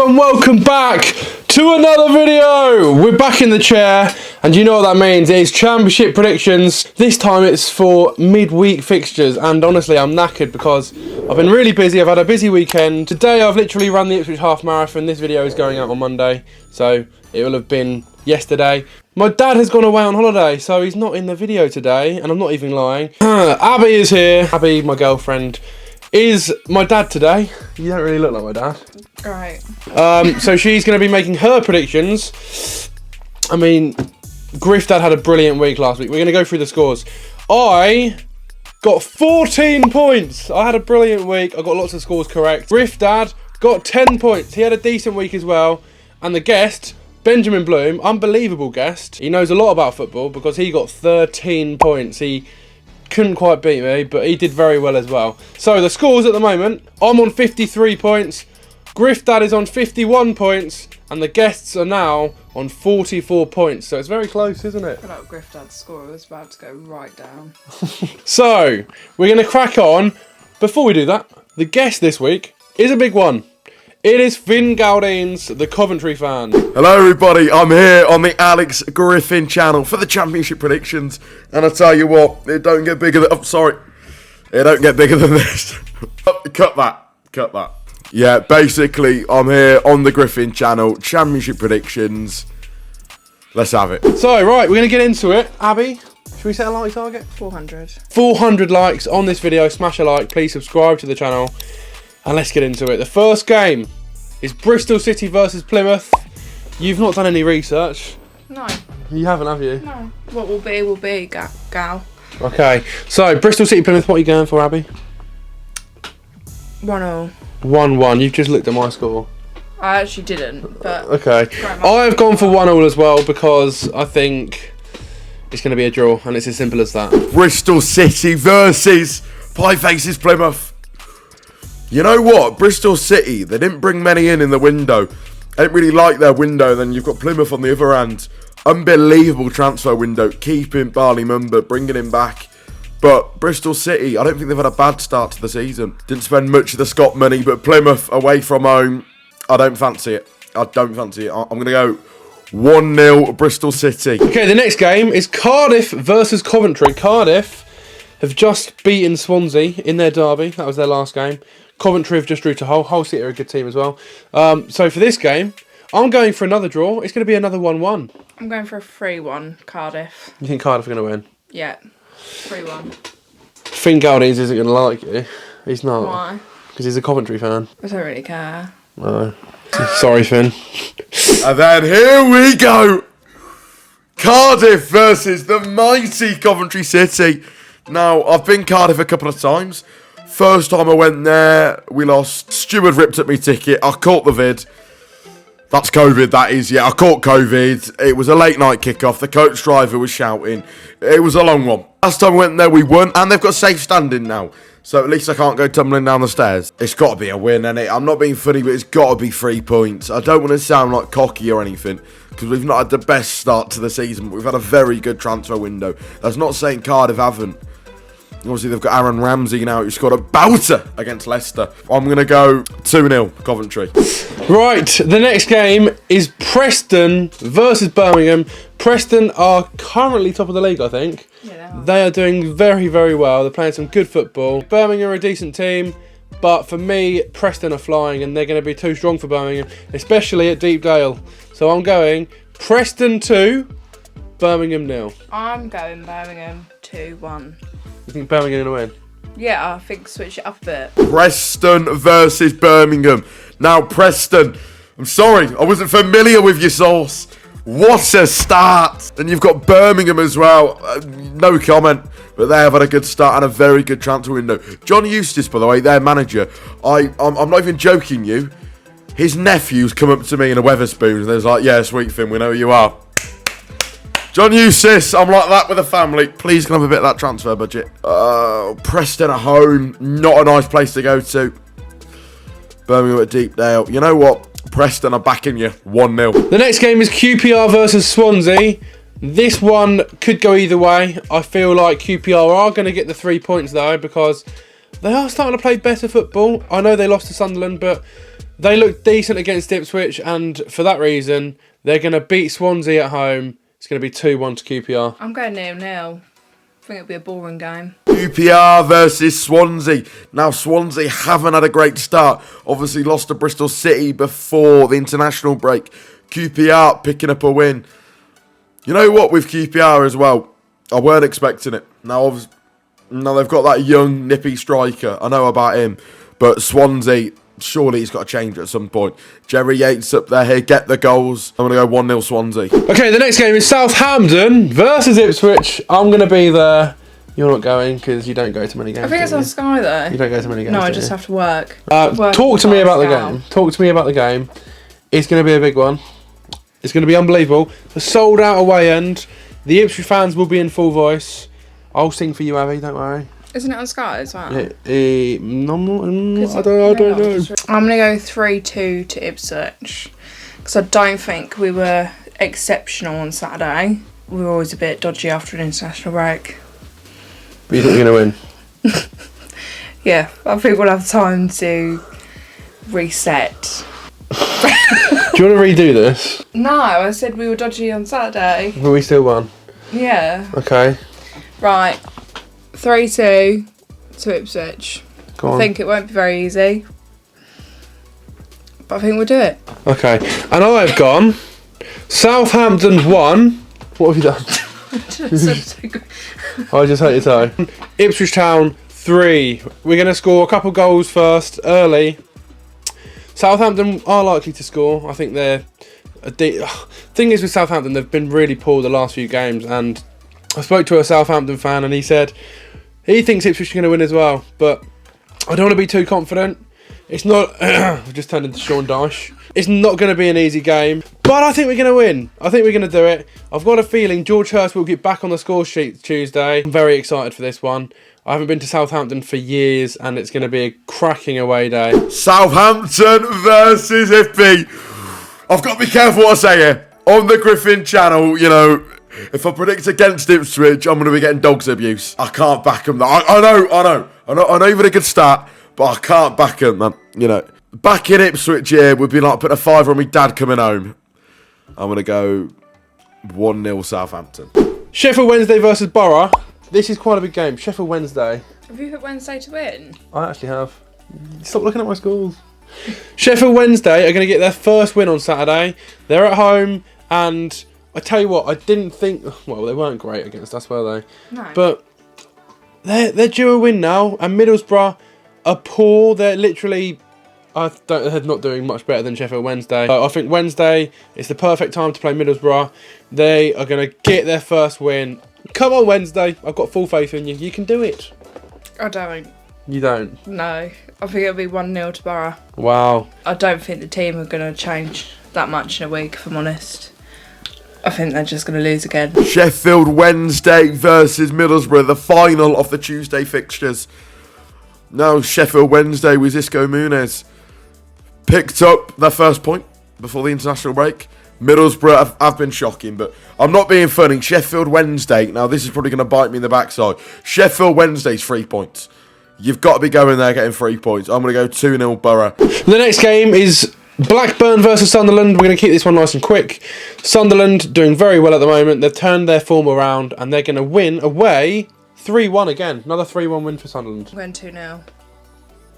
and welcome back to another video. We're back in the chair, and you know what that means. It's championship predictions. This time it's for midweek fixtures, and honestly I'm knackered because I've been really busy. I've had a busy weekend. Today I've literally run the Ipswich half marathon. This video is going out on Monday, so it will have been yesterday. My dad has gone away on holiday, so he's not in the video today, and I'm not even lying. Abby is here. Abby, my girlfriend, is my dad today. You don't really look like my dad. Right. So she's going to be making her predictions. I mean, Griff Dad had a brilliant week last week. We're going to go through the scores. I got 14 points. I had a brilliant week. I got lots of scores correct. Griff Dad got 10 points. He had a decent week as well. And the guest, Benjamin Bloom, unbelievable guest. He knows a lot about football because he got 13 points. He couldn't quite beat me, but he did very well as well. So the scores at the moment, I'm on 53 points, Griff Dad is on 51 points, and the guests are now on 44 points. So it's very close, isn't it? I feel like Griff Dad's score was about to go right down. So we're going to crack on. Before we do that, the guest this week is a big one. It is Finn Galdines, the Coventry fan. Hello everybody, I'm here on the Alex Griffin channel for the championship predictions, and I tell you what, it don't get bigger than, it don't get bigger than this. Cut that. Yeah, basically, I'm here on the Griffin channel, championship predictions. Let's have it. So, right, we're going to get into it. Abby, should we set a like target? 400. 400 likes on this video. Smash a like, please subscribe to the channel, and let's get into it. The first game is Bristol City versus Plymouth. You've not done any research. No. You haven't, have you? No. What will be, gal. Okay, so Bristol City Plymouth, what are you going for, Abby? 1-0. 1-1. You've just looked at my score. I actually didn't, but... Okay. I've gone for 1-1 as well because I think it's going to be a draw, and it's as simple as that. Bristol City versus Pie Faces Plymouth. You know what? Bristol City, they didn't bring many in the window. I didn't really like their window. Then you've got Plymouth on the other hand. Unbelievable transfer window. Keeping Barley Mumba, bringing him back. But Bristol City, I don't think they've had a bad start to the season. Didn't spend much of the Scott money, but Plymouth away from home, I don't fancy it. I'm going to go 1-0 Bristol City. Okay, the next game is Cardiff versus Coventry. Cardiff have just beaten Swansea in their derby. That was their last game. Coventry have just drew to Hull. Hull City are a good team as well. So for this game, I'm going for another draw. It's going to be another 1-1. I'm going for a 3-1, Cardiff. You think Cardiff are going to win? Yeah. 3-1. Finn Galdines isn't going to like you. He's not. Why? Because he's a Coventry fan. I don't really care. No. Sorry, Finn. And then here we go. Cardiff versus the mighty Coventry City. Now, I've been Cardiff a couple of times. First time I went there, we lost. Steward ripped up my ticket. I caught the vid. That's COVID, that is. Yeah, I caught COVID. It was a late night kickoff. The coach driver was shouting. It was a long one. Last time I went there, we won. And they've got safe standing now. So at least I can't go tumbling down the stairs. It's got to be a win, innit? I'm not being funny, but it's got to be 3 points. I don't want to sound like cocky or anything, because we've not had the best start to the season, but we've had a very good transfer window. That's not saying Cardiff haven't. Obviously, they've got Aaron Ramsey now, who scored a bouter against Leicester. I'm going to go 2-0 Coventry. Right, the next game is Preston versus Birmingham. Preston are currently top of the league, I think. Yeah, they are doing very, very well. They're playing some good football. Birmingham are a decent team, but for me, Preston are flying, and they're going to be too strong for Birmingham, especially at Deepdale. So I'm going Preston 2, Birmingham 0. I'm going Birmingham 2-1. You think Birmingham are going to win? Yeah, I think switch it up a bit. Preston versus Birmingham. Now, Preston, I'm sorry, I wasn't familiar with your sauce. What a start. And you've got Birmingham as well. No comment. But they have had a good start and a very good transfer window. John Eustace, by the way, their manager. I'm not even joking you. His nephew's come up to me in a Weatherspoons and there's like, yeah, sweet Finn, we know who you are. John Eustace, I'm like that with a family. Please can I have a bit of that transfer budget. Preston at home, not a nice place to go to. Birmingham at Deepdale. You know what? Preston are backing you 1-0. The next game is QPR versus Swansea. This one could go either way. I feel like QPR are going to get the 3 points though, because they are starting to play better football. I know they lost to Sunderland, but They look decent against Ipswich, and for that reason, they're going to beat Swansea at home. It's going to be 2-1 to QPR. I'm going 0-0. I think it'll be a boring game. QPR versus Swansea. Now, Swansea haven't had a great start. Obviously lost to Bristol City before the international break. QPR picking up a win. You know what, with QPR as well, I weren't expecting it. Now they've got that young, nippy striker. I know about him. But Swansea, surely he's got to change at some point. Jerry Yates up there here, get the goals. I'm going to go 1-0 Swansea. Okay, the next game is Southampton versus Ipswich. I'm going to be there. You're not going because you don't go to many games. I think it's do on you? Sky though. You don't go to many games. No, I do just you? have to work. Talk to me about the game. Talk to me about the game. It's going to be a big one. It's going to be unbelievable. The sold out away end. The Ipswich fans will be in full voice. I'll sing for you, Abby. Don't worry. Isn't it on Sky as well? I don't know. I'm going to go 3-2 to Ipswich. Because I don't think we were exceptional on Saturday. We were always a bit dodgy after an international break. But you think you're going to win? Yeah, I think we'll have time to reset. Do you want to redo this? No, I said we were dodgy on Saturday. But we still won. Yeah. Okay. Right. 3-2 to Ipswich. Go on. I think it won't be very easy. But I think we'll do it. Okay. And I've gone Southampton 1. What have you done? I just hurt your toe. Ipswich Town 3. We're going to score a couple goals first, early. Southampton are likely to score. I think they're... Thing is with Southampton, they've been really poor the last few games, and I spoke to a Southampton fan and he said he thinks Ipswich are going to win as well, but I don't want to be too confident. It's not... I've just turned into Sean Dyche. It's not going to be an easy game, but I think we're going to win. I think we're going to do it. I've got a feeling George Hurst will get back on the score sheet Tuesday. I'm very excited for this one. I haven't been to Southampton for years, and it's going to be a cracking away day. Southampton versus Ippy. I've got to be careful what I say here. On the Griffin channel, you know, if I predict against Ipswich, I'm going to be getting dogs abuse. I can't back them. I know you've had a good start, but I can't back them, man. You know, back in Ipswich here would be like putting a fiver on my dad coming home. I'm going to go 1-0 Southampton. Sheffield Wednesday versus Borough. This is quite a big game. Sheffield Wednesday. Have you put Wednesday to win? I actually have. Stop looking at my scores. Sheffield Wednesday are going to get their first win on Saturday. They're at home, and I tell you what, I didn't think... Well, they weren't great against us, were they? No. But they're due a win now, and Middlesbrough are poor. They're literally... they're not doing much better than Sheffield Wednesday. I think Wednesday is the perfect time to play Middlesbrough. They are going to get their first win. Come on, Wednesday. I've got full faith in you. You can do it. I don't. You don't? No. I think it'll be 1-0 to Borough. Wow. I don't think the team are going to change that much in a week, if I'm honest. I think they're just going to lose again. Sheffield Wednesday versus Middlesbrough, the final of the Tuesday fixtures. Now, Sheffield Wednesday with Xisco Muniz picked up their first point before the international break. Middlesbrough have been shocking, but I'm not being funny. Sheffield Wednesday, now this is probably going to bite me in the backside. Sheffield Wednesday's 3 points. You've got to be going there getting 3 points. I'm going to go 2-0 Borough. The next game is Blackburn versus Sunderland. We're going to keep this one nice and quick. Sunderland doing very well at the moment. They've turned their form around, and they're going to win away 3-1 again. Another 3-1 win for Sunderland. I'm going 2-0.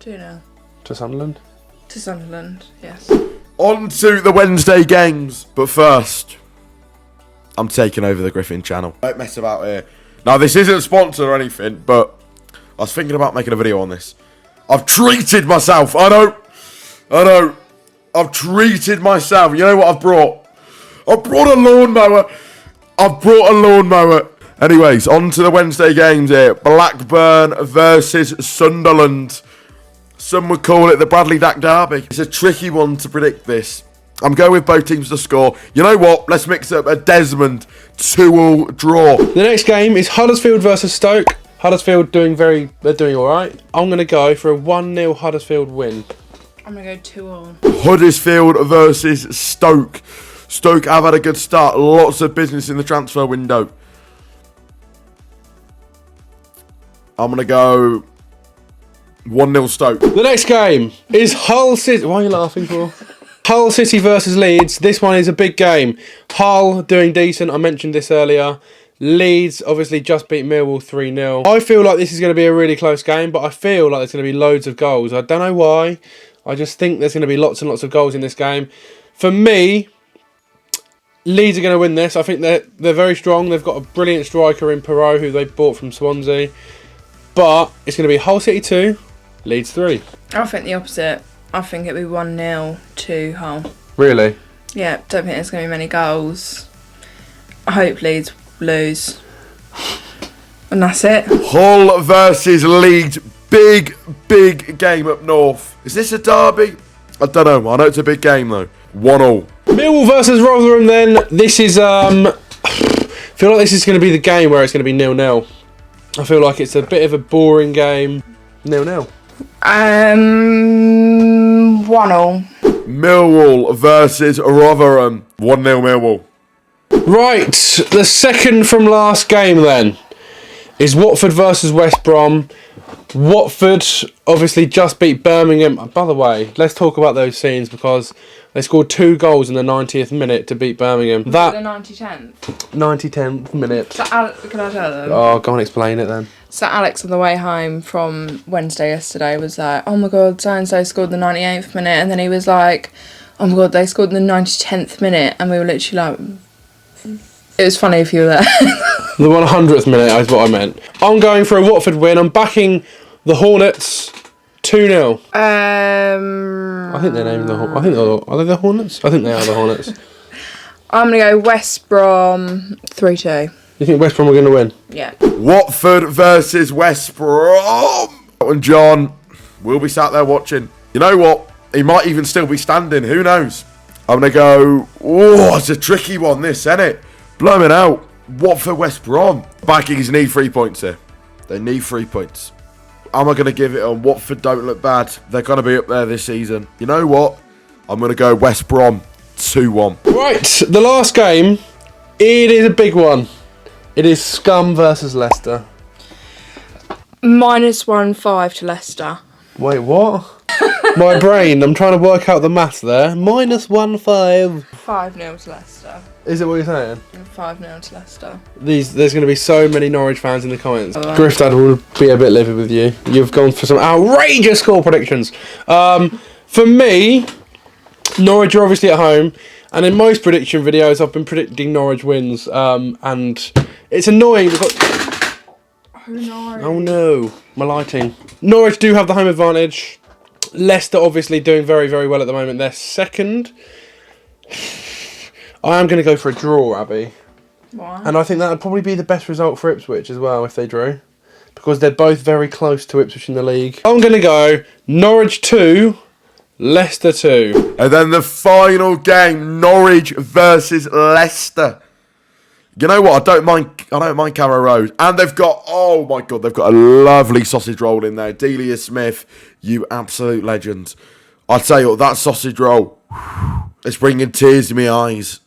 2-0. To Sunderland? To Sunderland, yes. On to the Wednesday games. But first, I'm taking over the Griffin channel. Don't mess about here. Now, this isn't sponsored or anything, but I was thinking about making a video on this. I've treated myself. I know. I've treated myself. You know what I've brought? I've brought a lawnmower. Anyways, on to the Wednesday games here. Blackburn versus Sunderland. Some would call it the Bradley Dack Derby. It's a tricky one to predict this. I'm going with both teams to score. You know what? Let's mix up a Desmond 2-all draw. The next game is Huddersfield versus Stoke. Huddersfield they're doing alright. I'm going to go for a 1-0 Huddersfield win. I'm going to go 2-2. Huddersfield versus Stoke. Stoke have had a good start. Lots of business in the transfer window. I'm going to go 1-0 Stoke. The next game is Hull City. Why are you laughing for? Hull City versus Leeds. This one is a big game. Hull doing decent. I mentioned this earlier. Leeds obviously just beat Millwall 3-0. I feel like this is going to be a really close game, but I feel like there's going to be loads of goals. I don't know why. I just think there's going to be lots and lots of goals in this game. For me, Leeds are going to win this. I think they're very strong. They've got a brilliant striker in Perot, who they bought from Swansea. But it's going to be Hull City 2, Leeds 3. I think the opposite. I think it'll be 1-0 to Hull. Really? Yeah, don't think there's going to be many goals. I hope Leeds lose. And that's it. Hull versus Leeds. Big, big game up north. Is this a derby? I don't know. I know it's a big game though. 1-1. Millwall versus Rotherham then. This is, I feel like this is going to be the game where it's going to be 0-0. I feel like it's a bit of a boring game. 0-0. 1-0. Millwall versus Rotherham. 1-0 Millwall. Right, the second from last game then is Watford versus West Brom. Watford obviously just beat Birmingham. By the way, let's talk about those scenes because they scored 2 goals in the 90th minute to beat Birmingham. The That 90-10th. 90-10th minute. Can I tell them? Oh, go on, explain it then. So Alex on the way home from Wednesday yesterday was like, oh my god, so-and-so scored the 98th minute. And then he was like, oh my god, they scored in the 90-10th minute. And we were literally like, it was funny if you were there. The 100th minute is what I meant. I'm going for a Watford win. I'm backing the Hornets 2-0. I think they're named the Hornets. Are they the Hornets? I think they are the Hornets. I'm going to go West Brom 3-2. You think West Brom are going to win? Yeah. Watford versus West Brom. And John will be sat there watching. You know what? He might even still be standing. Who knows? I'm going to go... Oh, it's a tricky one, this, isn't it? Blowing out. Watford, West Brom. Vikings need 3 points here. They need 3 points. Am I going to give it on? Watford don't look bad. They're going to be up there this season. You know what? I'm going to go West Brom 2-1. Right, the last game. It is a big one. It is Scum versus Leicester. -1-5 to Leicester. Wait, what? My brain, I'm trying to work out the maths there. -1-5. 5-0 to Leicester. Is it what you're saying? 5-0 to Leicester. There's going to be so many Norwich fans in the comments. Griftad will be a bit livid with you. You've gone for some outrageous score predictions. For me, Norwich are obviously at home. And in most prediction videos, I've been predicting Norwich wins. And it's annoying because... Oh no. Oh no, my lighting. Norwich do have the home advantage. Leicester obviously doing very, very well at the moment. They're second. I am going to go for a draw, Abby. Why? And I think that would probably be the best result for Ipswich as well if they drew. Because they're both very close to Ipswich in the league. I'm going to go Norwich 2, Leicester 2. And then the final game, Norwich versus Leicester. You know what? I don't mind Carrow Road. And they've got, oh my God, they've got a lovely sausage roll in there. Delia Smith, you absolute legend. I'll tell you what, that sausage roll, it's bringing tears to my eyes.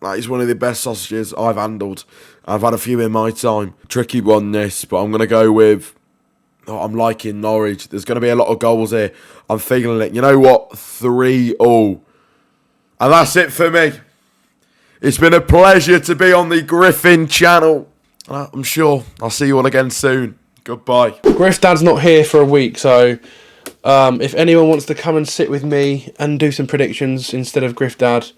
That is one of the best sausages I've handled. I've had a few in my time. Tricky one, this, but I'm going to go with, I'm liking Norwich. There's going to be a lot of goals here. I'm feeling it. You know what? 3-0. And that's it for me. It's been a pleasure to be on the Griffin channel. I'm sure I'll see you all again soon. Goodbye. Griftad's not here for a week, so if anyone wants to come and sit with me and do some predictions instead of Griftad,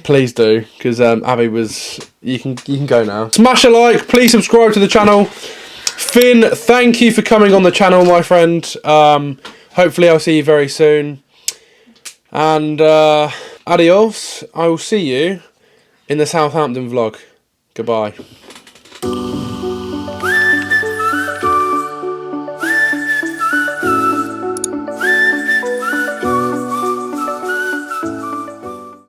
please do, because Abby was... You can go now. Smash a like, please subscribe to the channel. Finn, thank you for coming on the channel, my friend. Hopefully I'll see you very soon. And adios. I will see you in the Southampton vlog. Goodbye.